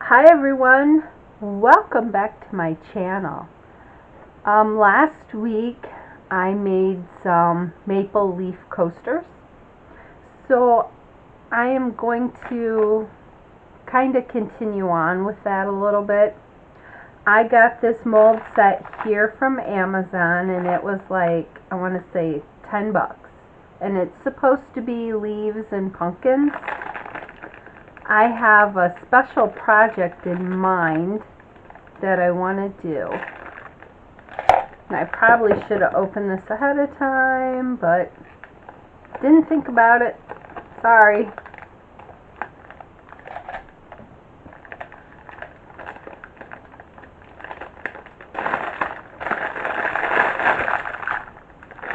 Hi everyone, welcome back to my channel. Last week I made some maple leaf coasters, so I am going to kind of continue on with that a little bit. I got this mold set here from Amazon and it was like, I want to say 10 bucks, and it's supposed to be leaves and pumpkins. I have a special project in mind that I want to do. And I probably should have opened this ahead of time, but didn't think about it. Sorry.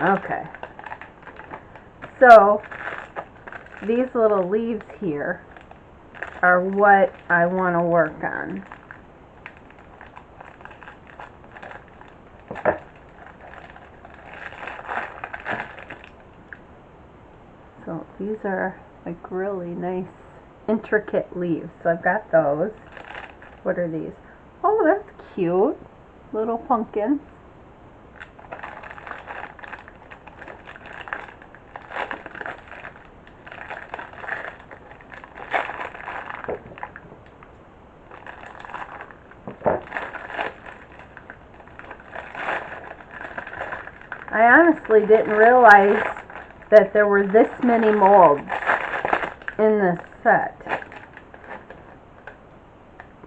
Okay. So, these little leaves here are what I want to work on. So these are like really nice intricate leaves. So I've got those. What are these? Oh, that's cute. Little pumpkins. I honestly didn't realize that there were this many molds in this set.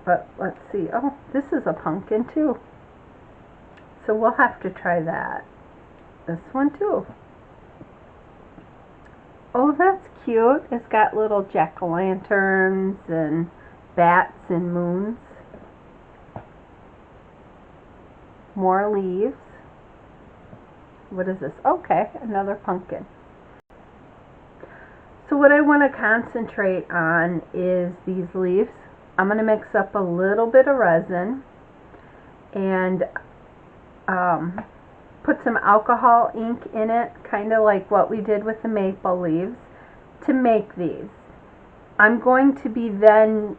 But let's see. Oh, this is a pumpkin too. So we'll have to try that. This one too. Oh, that's cute. It's got little jack-o'-lanterns and bats and moons. More leaves. What is this? Okay, another pumpkin. So what I want to concentrate on is these leaves. I'm going to mix up a little bit of resin and put some alcohol ink in it, kind of like what we did with the maple leaves, to make these. I'm going to be then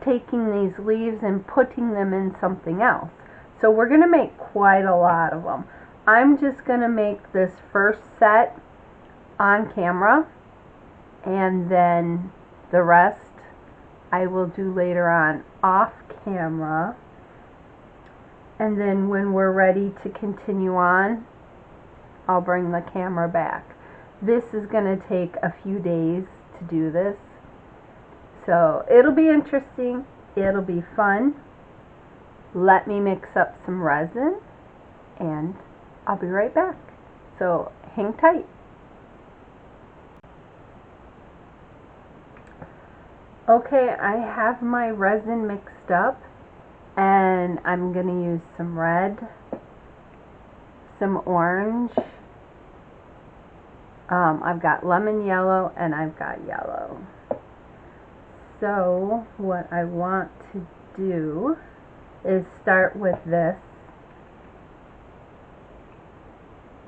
taking these leaves and putting them in something else. So we're going to make quite a lot of them. I'm just going to make this first set on camera, and then the rest I will do later on off camera. And then when we're ready to continue on, I'll bring the camera back. This is going to take a few days to do this, so it'll be interesting, it'll be fun. Let me mix up some resin and I'll be right back. So hang tight. Okay, I have my resin mixed up and I'm going to use some red, some orange. I've got lemon yellow and I've got yellow. So what I want to do is start with this.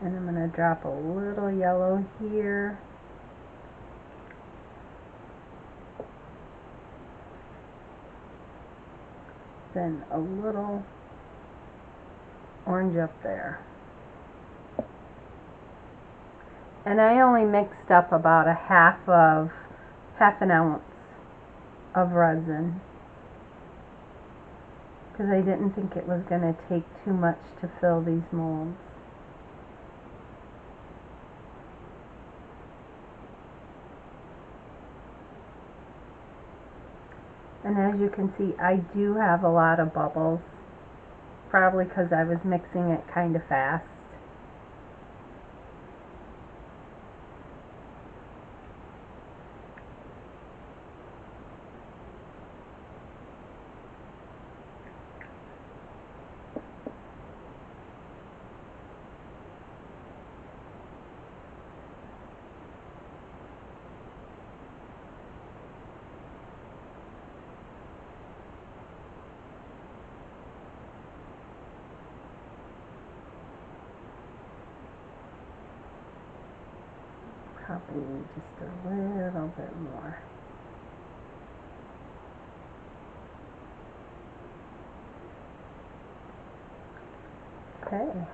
And I'm going to drop a little yellow here. Then a little orange up there. And I only mixed up about a half an ounce of resin, because I didn't think it was going to take too much to fill these molds. And as you can see, I do have a lot of bubbles, probably because I was mixing it kind of fast. Probably just a little bit more. Okay.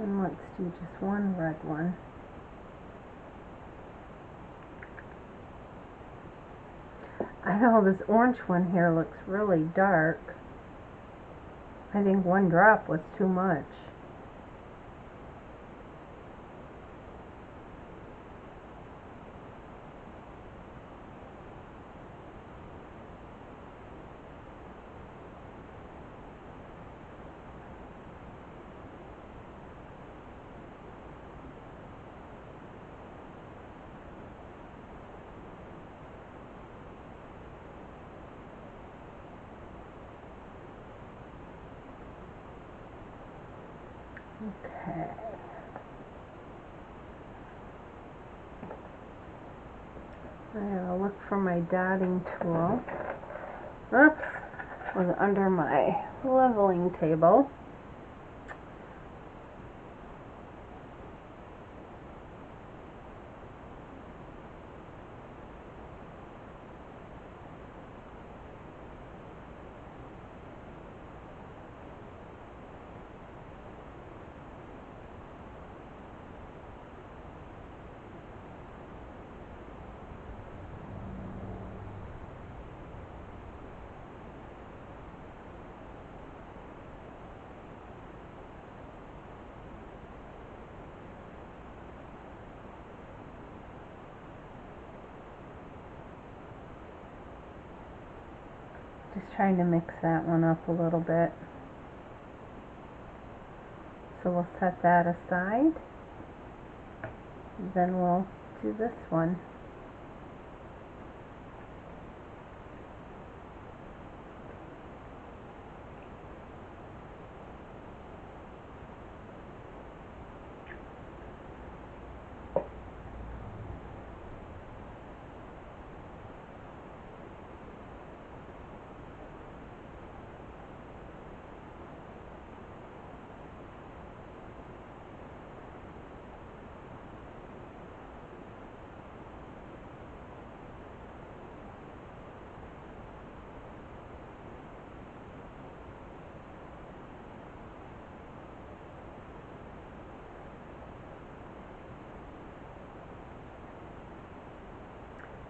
And let's do just one red one. I know this orange one here looks really dark. I think one drop was too much. Okay. I gotta look for my dotting tool. Oops, it was under my leveling table. Just trying to mix that one up a little bit. So we'll set that aside. Then we'll do this one.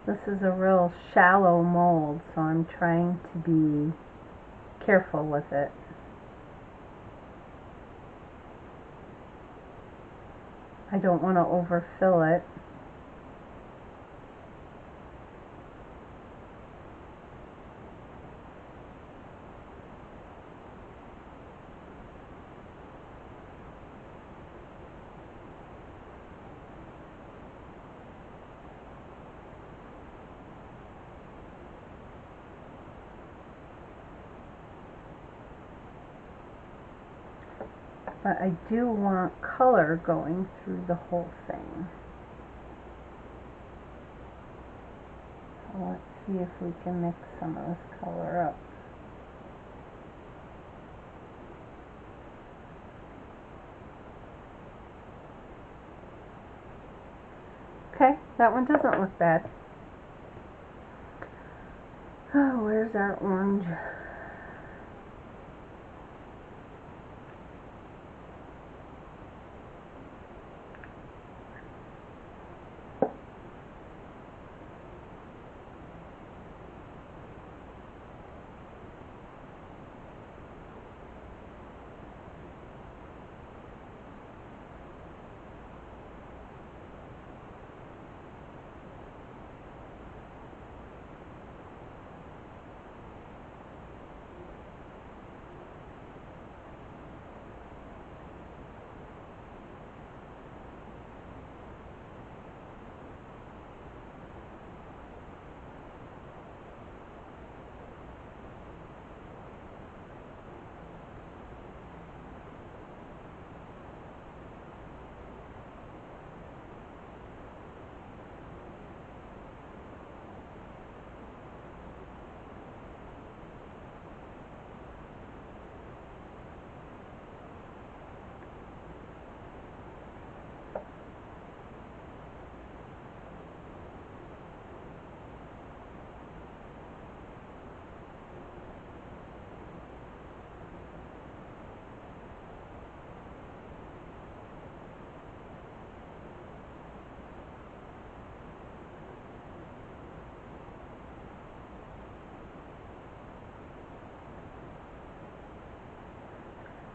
This is a real shallow mold, so I'm trying to be careful with it. I don't want to overfill it. But I do want color going through the whole thing. So let's see if we can mix some of this color up. Okay, that one doesn't look bad. Oh, where's our orange?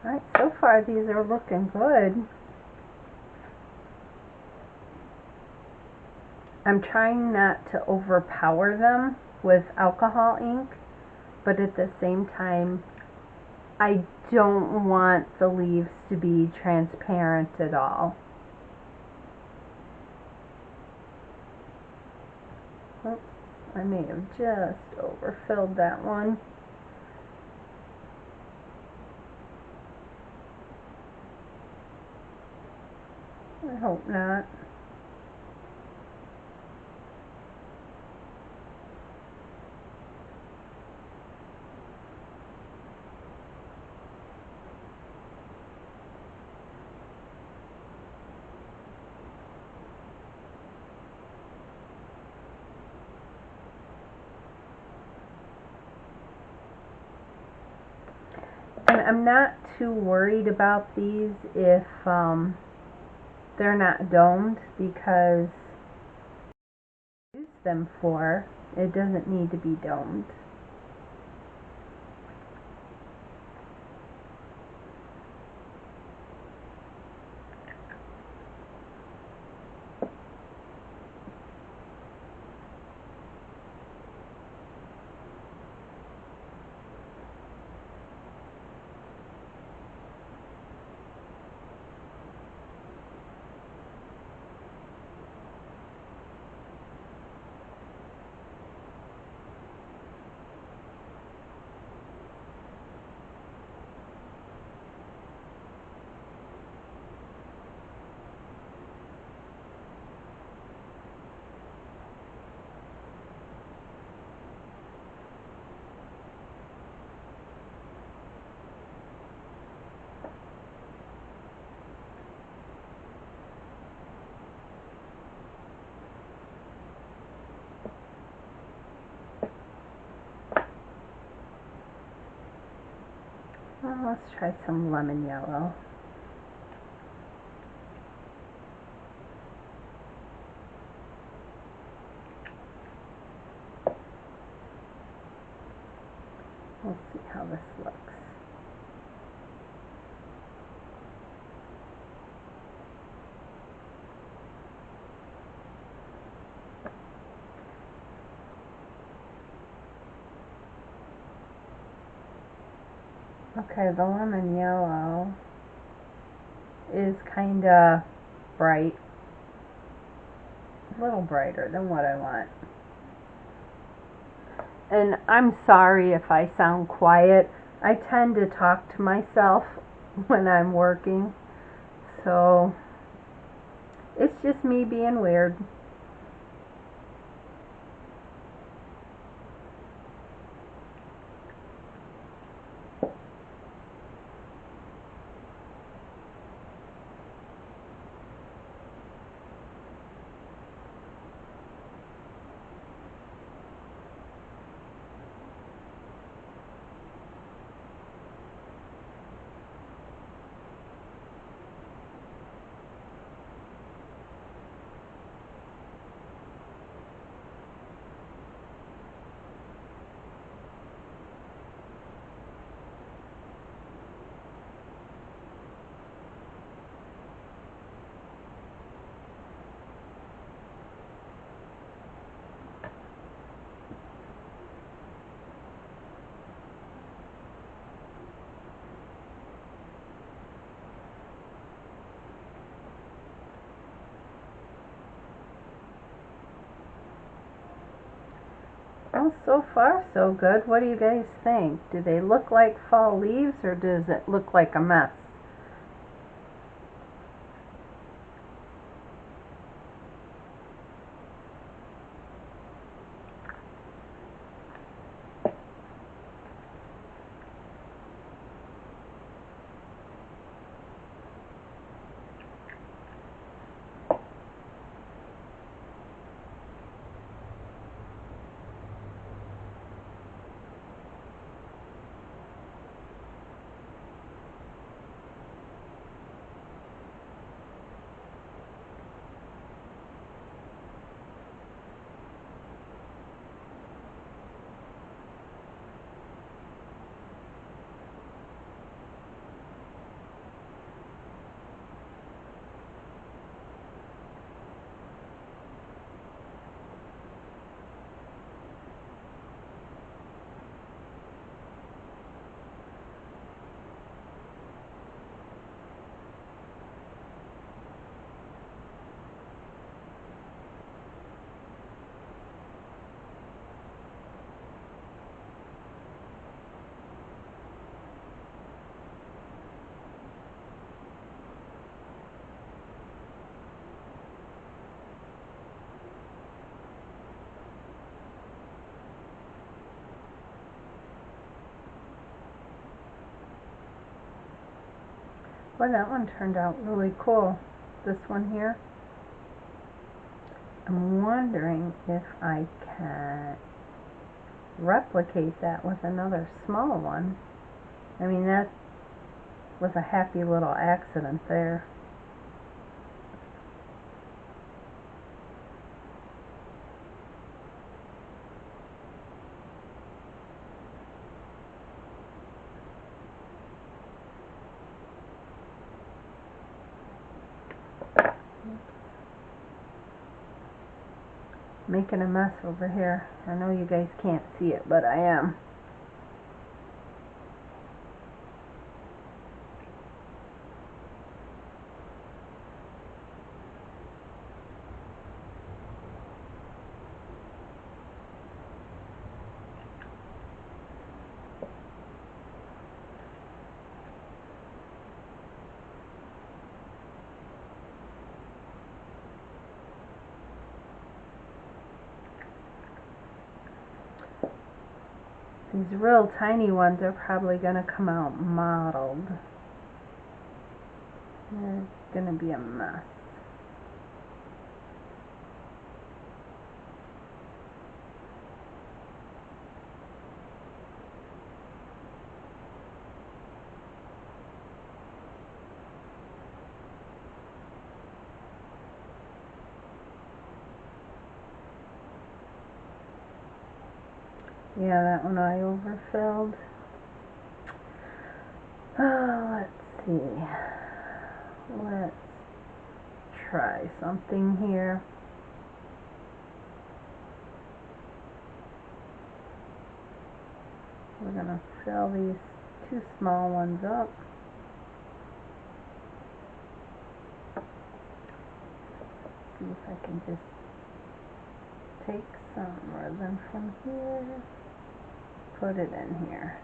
Alright, so far these are looking good. I'm trying not to overpower them with alcohol ink, but at the same time, I don't want the leaves to be transparent at all. Oops, I may have just overfilled that one. I hope not. And I'm not too worried about these if they're not domed, because I use them for, it doesn't need to be domed. Well, let's try some lemon yellow. Let's see how this looks. Okay, the lemon yellow is kind of bright. A little brighter than what I want. And I'm sorry if I sound quiet. I tend to talk to myself when I'm working. So it's just me being weird. Well, so far so good. What do you guys think? Do they look like fall leaves, or does it look like a mess? Boy, that one turned out really cool. This one here. I'm wondering if I can replicate that with another small one. I mean, that was a happy little accident there. Making a mess over here. I know you guys can't see it, but I am. These real tiny ones are probably going to come out mottled. They're going to be a mess. Yeah, that one I overfilled. Let's see. Let's try something here. We're going to fill these two small ones up. See if I can just take some resin from here. Put it in here.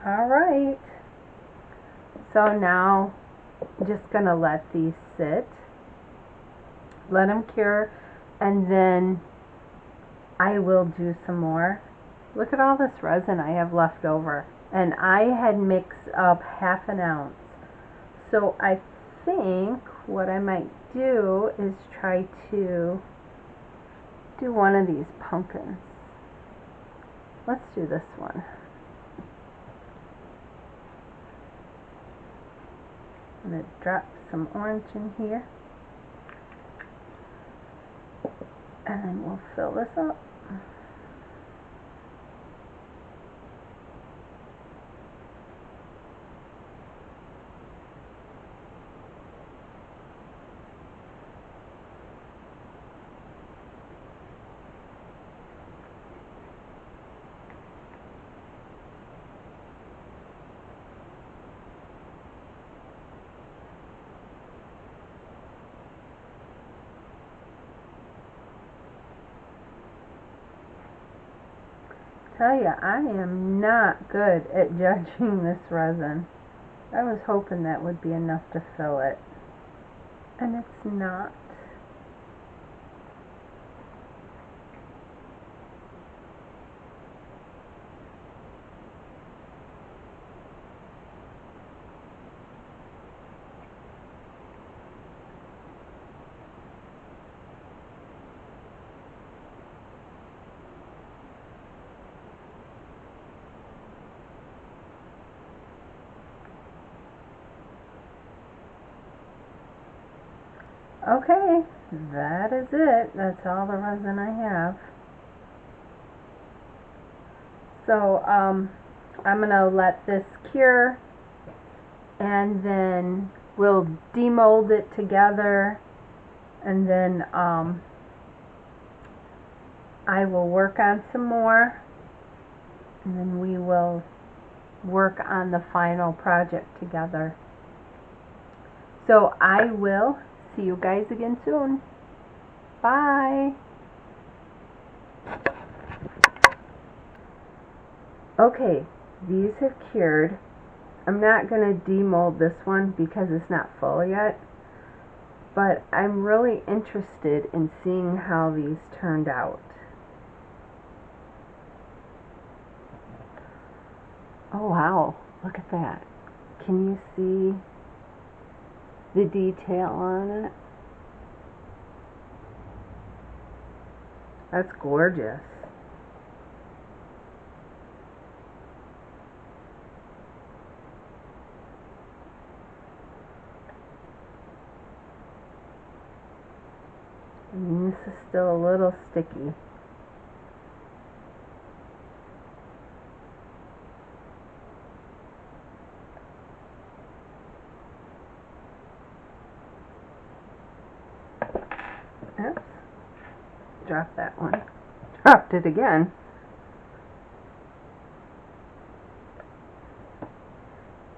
Alright, so now I'm just going to let these sit, let them cure, and then I will do some more. Look at all this resin I have left over, and I had mixed up 1/2 ounce. So I think what I might do is try to do one of these pumpkins. Let's do this one. I'm going to drop some orange in here, and then we'll fill this up. Tell you, I am not good at judging this resin. I was hoping that would be enough to fill it, and it's not. Okay, that is it. That's all the resin I have. So I'm gonna let this cure, and then we'll demold it together, and then I will work on some more, and then we will work on the final project together. So I will see you guys again soon. Bye. Okay, these have cured. I'm not going to demold this one because it's not full yet, but I'm really interested in seeing how these turned out. Oh wow, look at that. Can you see the detail on it? That's gorgeous. And this is still a little sticky. Oops. Dropped that one. Dropped it again.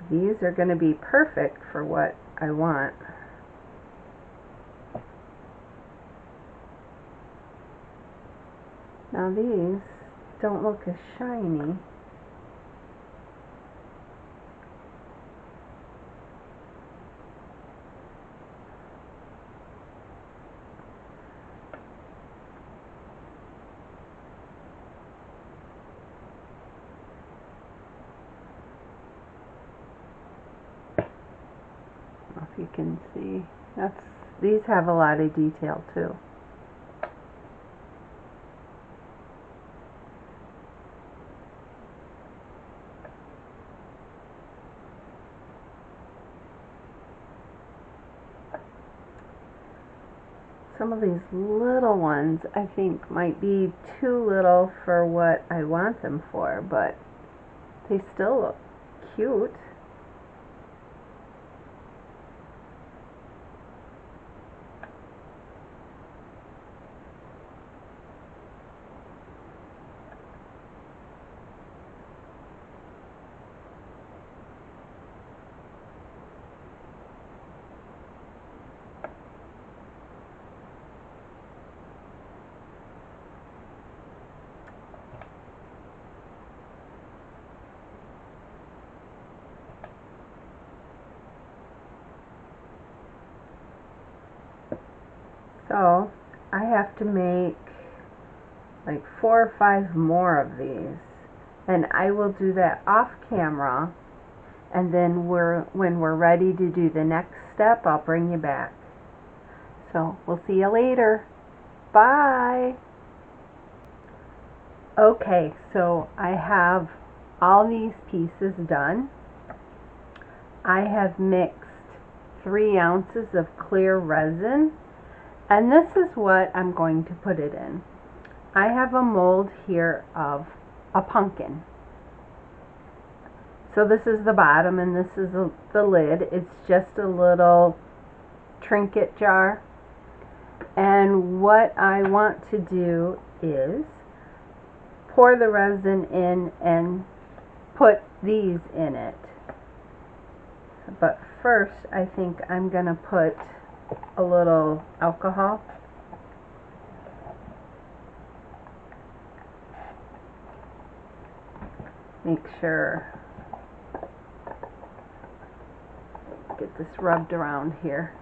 These are going to be perfect for what I want. Now these don't look as shiny. If you can see, these have a lot of detail too. Some of these little ones I think might be too little for what I want them for, but they still look cute. So I have to make like 4 or 5 more of these, and I will do that off camera, and then when we're ready to do the next step, I'll bring you back. So we'll see you later. Bye. Okay, so I have all these pieces done. I have mixed 3 ounces of clear resin, and this is what I'm going to put it in. I have a mold here of a pumpkin. So this is the bottom and this is the lid. It's just a little trinket jar. And what I want to do is pour the resin in and put these in it. But first I think I'm going to put a little alcohol. Make sure, get this rubbed around here.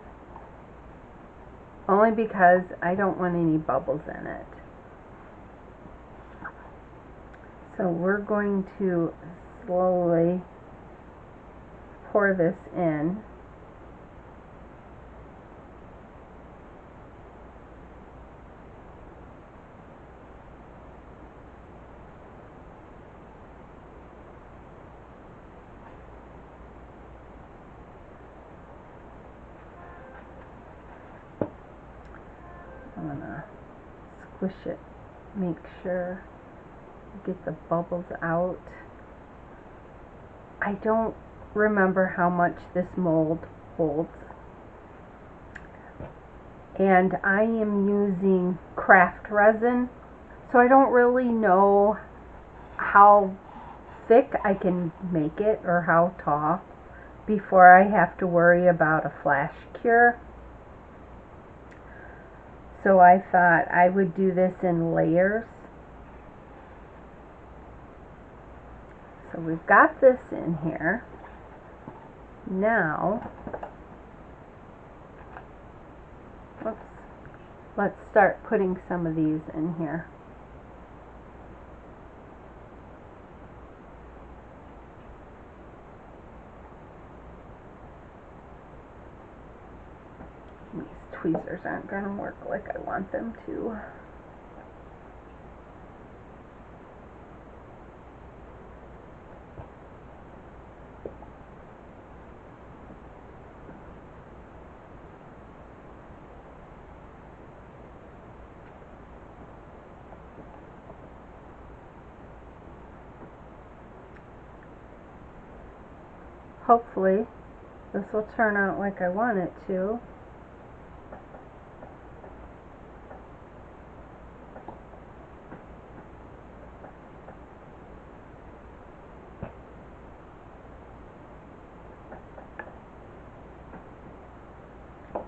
Only because I don't want any bubbles in it. So we're going to slowly pour this in. I'm gonna squish it, make sure get the bubbles out. I don't remember how much this mold holds, and I am using craft resin, so I don't really know how thick I can make it or how tall before I have to worry about a flash cure. So I thought I would do this in layers. So we've got this in here. Now, let's start putting some of these in here. These tweezers aren't going to work like I want them to. Hopefully this will turn out like I want it to.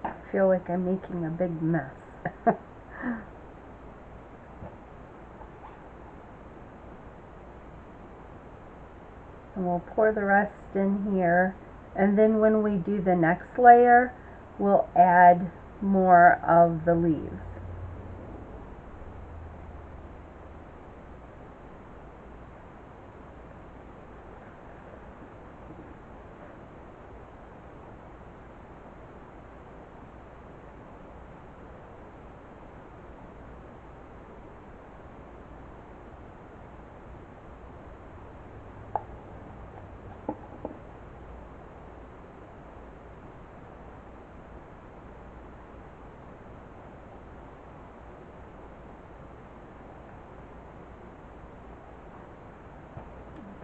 I feel like I'm making a big mess. And we'll pour the rest in here, and then when we do the next layer, we'll add more of the leaves.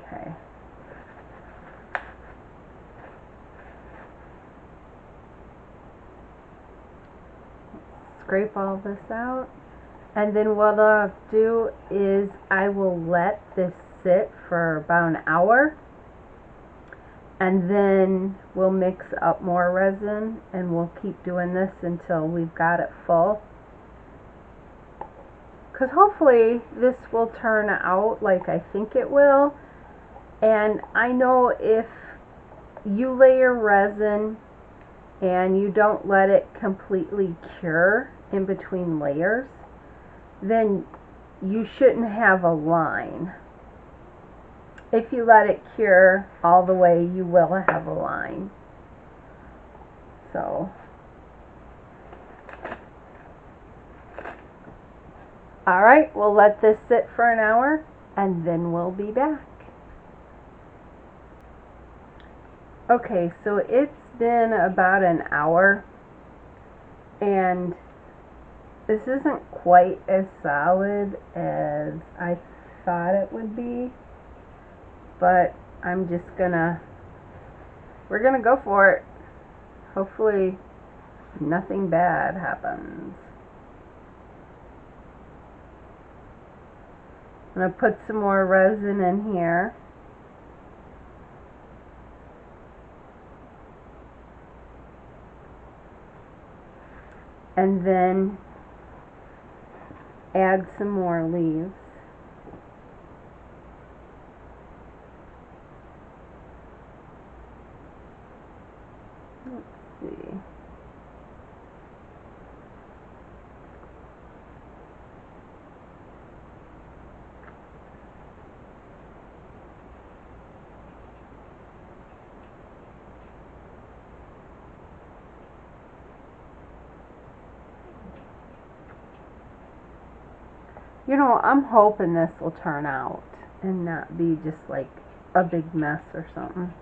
Okay. Scrape all this out, and then what I'll do is I will let this sit for about an hour, and then we'll mix up more resin, and we'll keep doing this until we've got it full. Because hopefully this will turn out like I think it will. And I know if you layer resin and you don't let it completely cure in between layers, then you shouldn't have a line. If you let it cure all the way, you will have a line. So, alright, we'll let this sit for an hour and then we'll be back. Okay, so it's been about an hour, and this isn't quite as solid as I thought it would be, but I'm just we're gonna go for it. Hopefully nothing bad happens. I'm gonna put some more resin in here. And then add some more leaves. Let's see. You know, I'm hoping this will turn out and not be just like a big mess or something.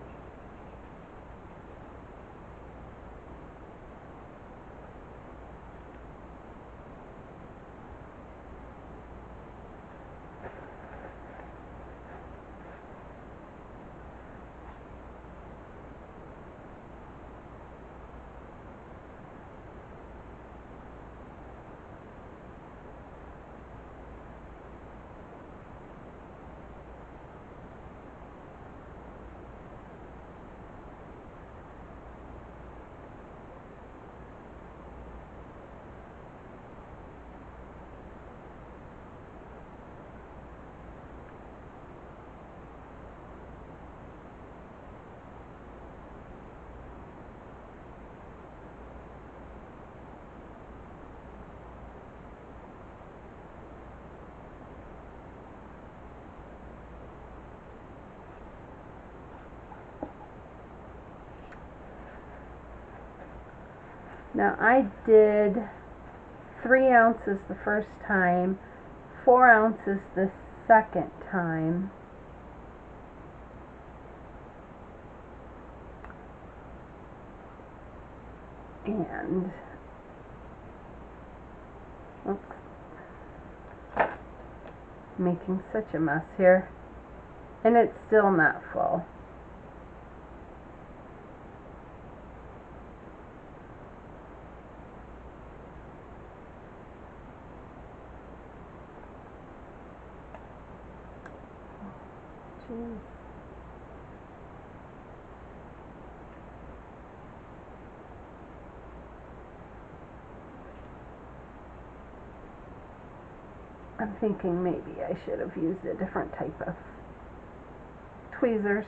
Now I did 3 ounces the first time, 4 ounces the second time. And oops, making such a mess here, and it's still not full. Jeez. I'm thinking maybe I should have used a different type of tweezers.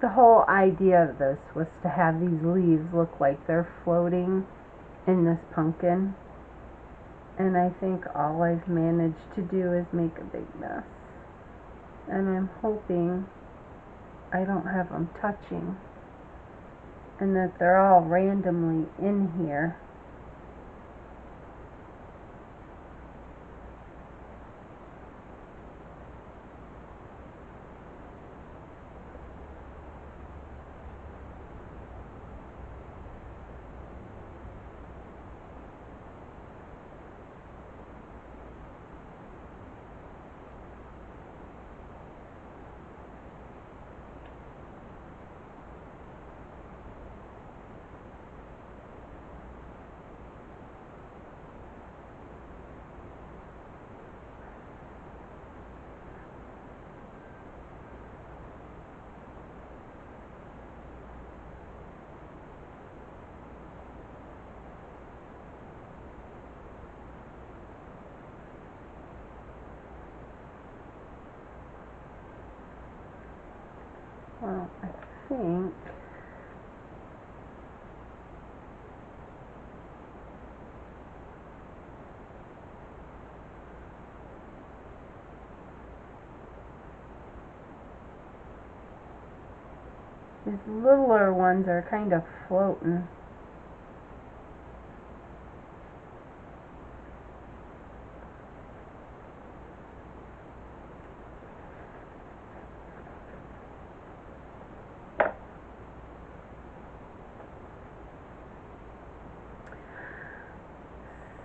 The whole idea of this was to have these leaves look like they're floating in this pumpkin, and I think all I've managed to do is make a big mess, and I'm hoping I don't have them touching and that they're all randomly in here. Well, I think these littler ones are kind of floating.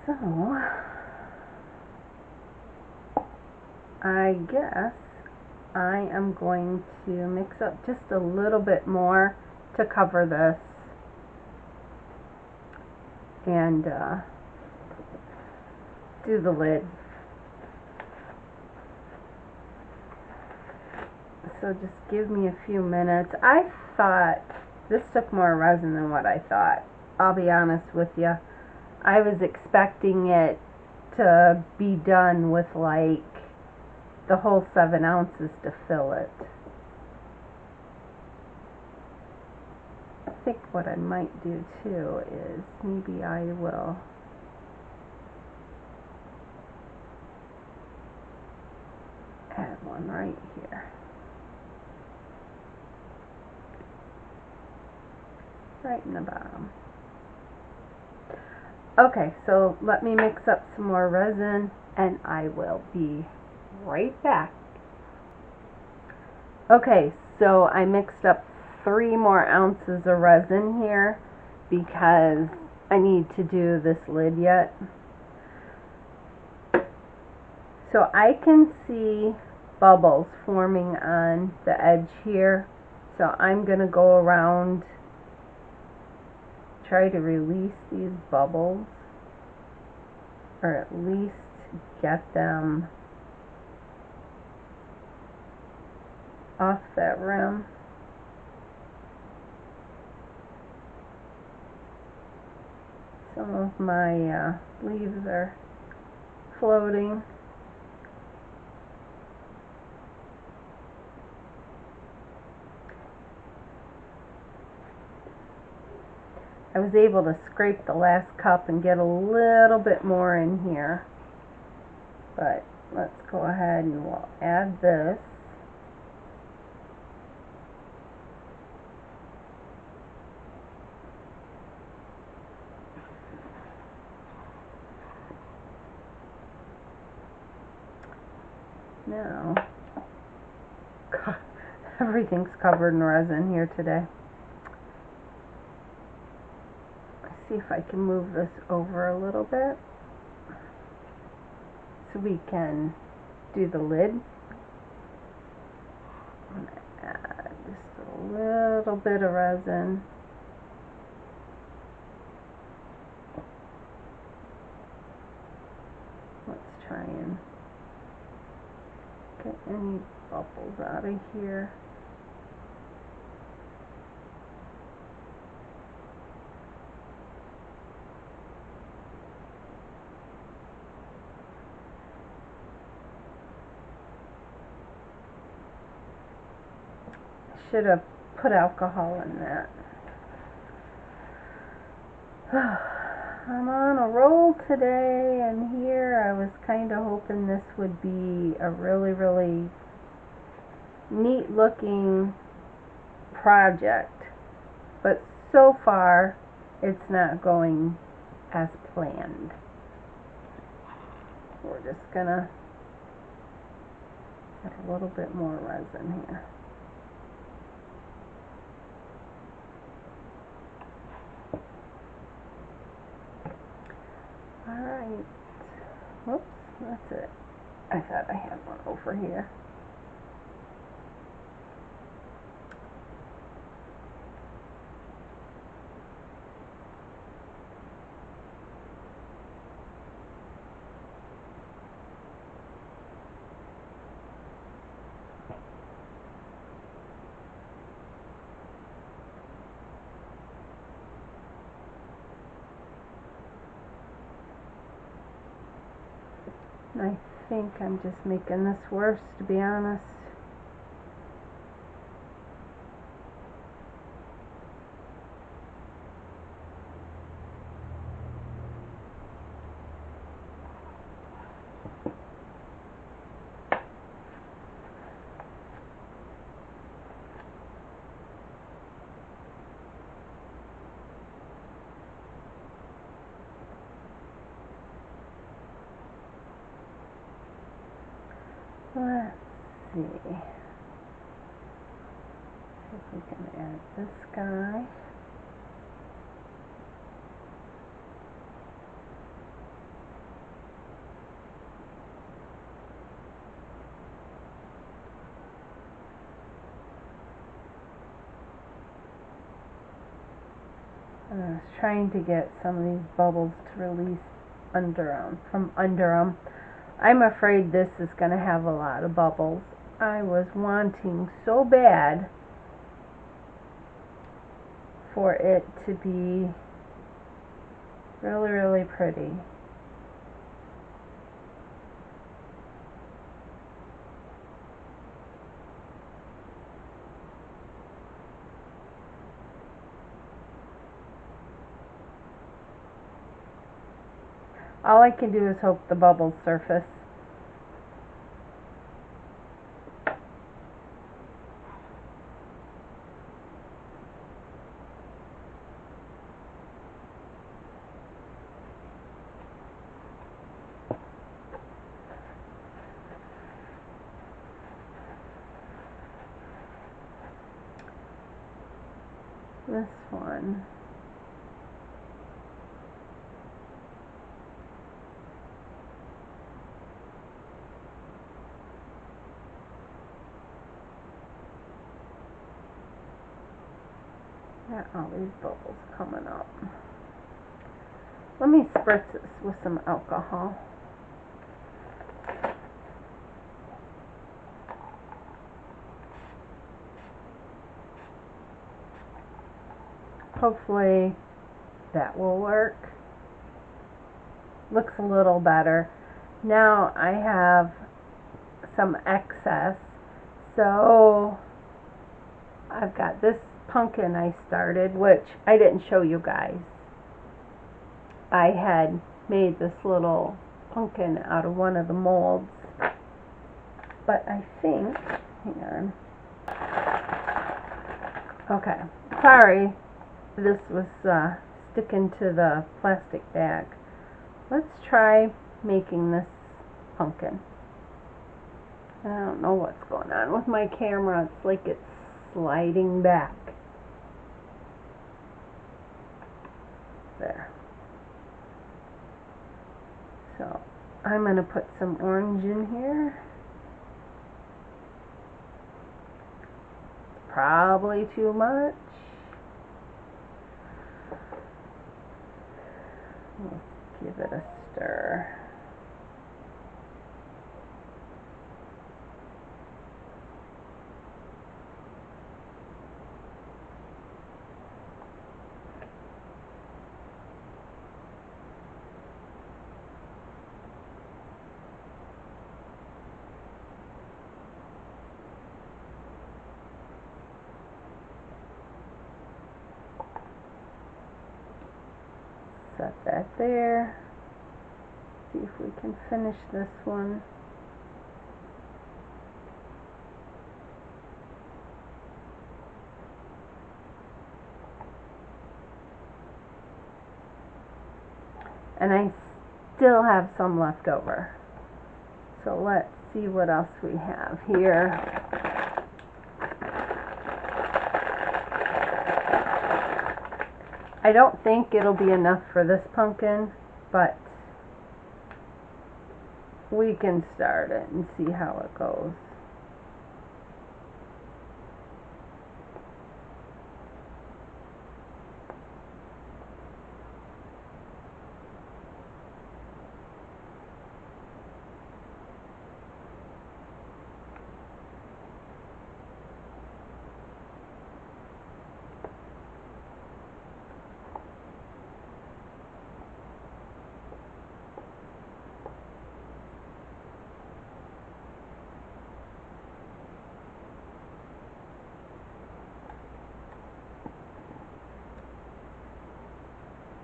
So, I guess I am going to mix up just a little bit more to cover this and do the lid. So just give me a few minutes. I thought this took more resin than what I thought. I'll be honest with you. I was expecting it to be done with like the whole 7 ounces to fill it. I think what I might do too is maybe I will add one right here. Right in the bottom. Okay, so let me mix up some more resin and I will be right back. Okay, so I mixed up 3 more ounces of resin here because I need to do this lid yet. So I can see bubbles forming on the edge here. So I'm going to go around, try to release these bubbles, or at least get them off that rim. Some of my leaves are floating. I was able to scrape the last cup and get a little bit more in here. But let's go ahead and we'll add this. Now, God, everything's covered in resin here today. Let's see if I can move this over a little bit so we can do the lid. I'm going to add just a little bit of resin. Let's try and get any bubbles out of here. Should have put alcohol in that. I'm on a roll today, and here I was kind of hoping this would be a really, really neat looking project, but so far it's not going as planned. We're just gonna add a little bit more resin here. Alright, whoops, that's it. I thought I had one over here. I think I'm just making this worse, to be honest. Let's see if we can add this guy. I was trying to get some of these bubbles to release from under them. I'm afraid this is going to have a lot of bubbles. I was wanting so bad for it to be really, really pretty. All I can do is hope the bubbles surface. This one. Got all these bubbles coming up. Let me spritz this with some alcohol. Hopefully that will work. looks a little better. Now I have some excess, so I've got this pumpkin I started, which I didn't show you guys. I had made this little pumpkin out of one of the molds, but I think, hang on, okay, sorry, this was sticking to the plastic bag. Let's try making this pumpkin. I don't know what's going on with my camera. It's like it's sliding back. There. So I'm going to put some orange in here. Probably too much. Let's give it a stir. Set that there. See if we can finish this one. And I still have some left over. So let's see what else we have here. I don't think it'll be enough for this pumpkin, but we can start it and see how it goes.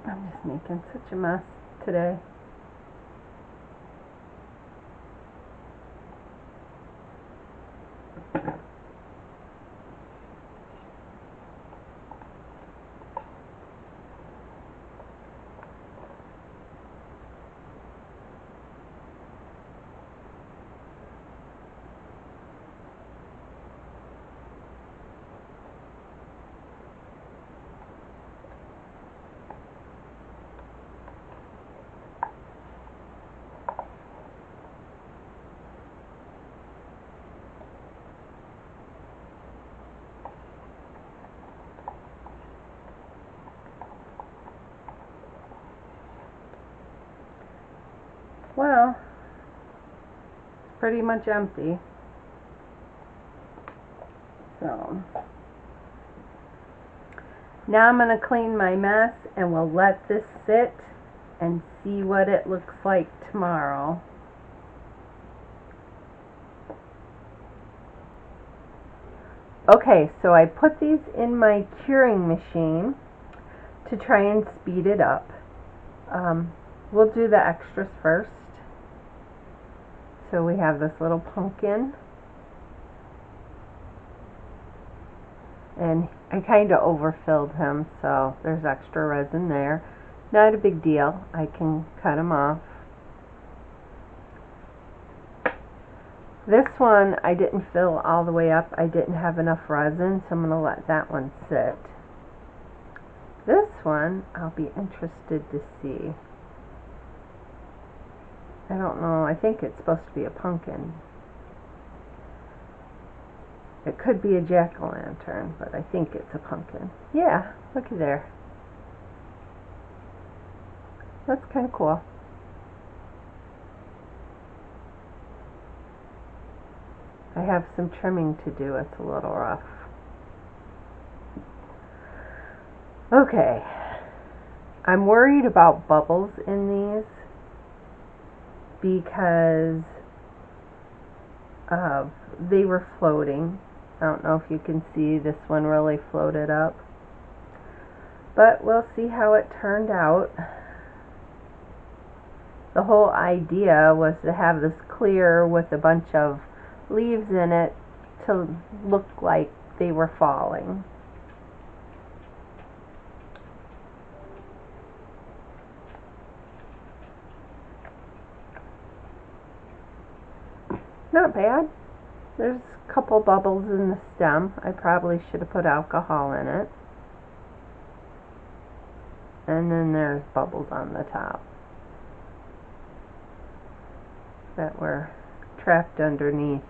I'm just making such a mess today. Well, it's pretty much empty. So now I'm going to clean my mess and we'll let this sit and see what it looks like tomorrow. Okay, so I put these in my curing machine to try and speed it up. We'll do the extras first. So we have this little pumpkin, and I kind of overfilled him, so there's extra resin there. Not a big deal, I can cut him off. This one I didn't fill all the way up. I didn't have enough resin, so I'm going to let that one sit. This one I'll be interested to see. I don't know, I think it's supposed to be a pumpkin. It could be a jack-o'-lantern, but I think it's a pumpkin. Yeah, looky there. That's kind of cool. I have some trimming to do, it's a little rough. Okay, I'm worried about bubbles in these. because they were floating. I don't know if you can see, this one really floated up. But we'll see how it turned out. The whole idea was to have this clear with a bunch of leaves in it to look like they were falling. Not bad. There's a couple bubbles in the stem. I probably should have put alcohol in it. And then there's bubbles on the top that were trapped underneath.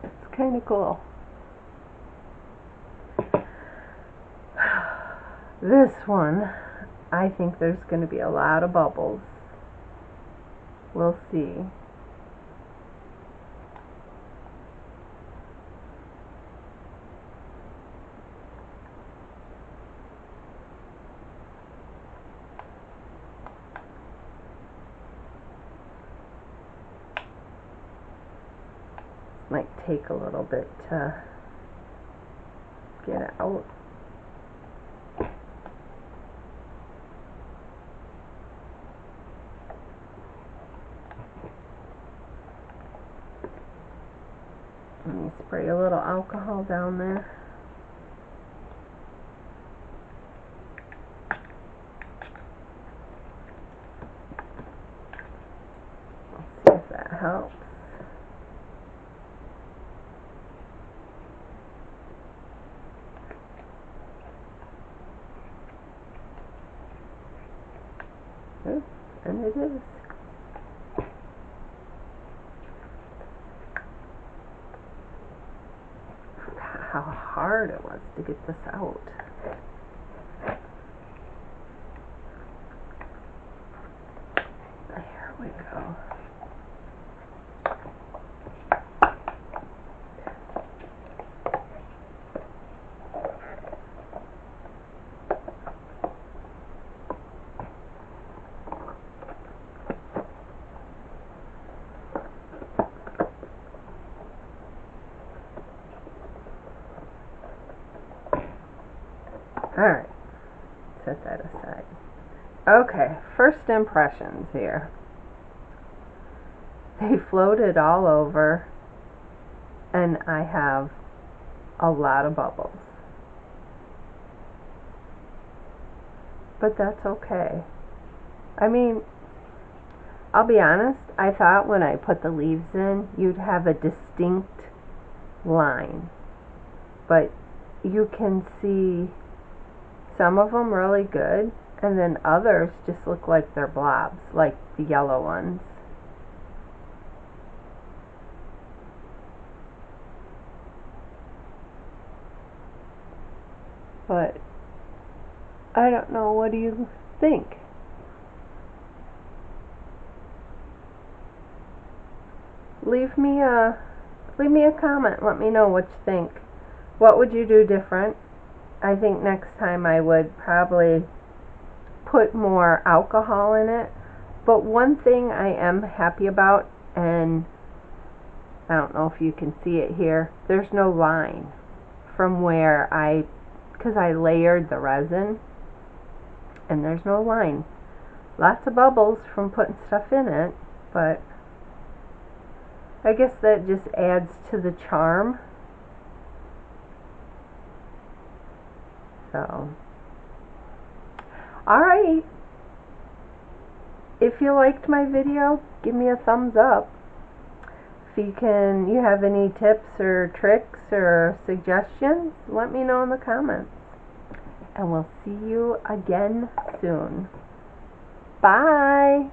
It's kind of cool. This one, I think there's going to be a lot of bubbles. We'll see. Might take a little bit to get it out. Let me spray a little alcohol down there. Let's see if that helps. And it is. How hard it was to get this out. There we go. Alright, set that aside. Okay, first impressions here. They floated all over, and I have a lot of bubbles. But that's okay. I mean, I'll be honest, I thought when I put the leaves in, you'd have a distinct line. But you can see some of them really good, and then others just look like they're blobs, like the yellow ones. But I don't know, what do you think? Leave me a comment. Let me know what you think. What would you do different? I think next time I would probably put more alcohol in it. But one thing I am happy about, and I don't know if you can see it here, there's no line from where because I layered the resin, and there's no line. Lots of bubbles from putting stuff in it, but I guess that just adds to the charm. So, alright, if you liked my video, give me a thumbs up. If you have any tips or tricks or suggestions, let me know in the comments. And we'll see you again soon. Bye!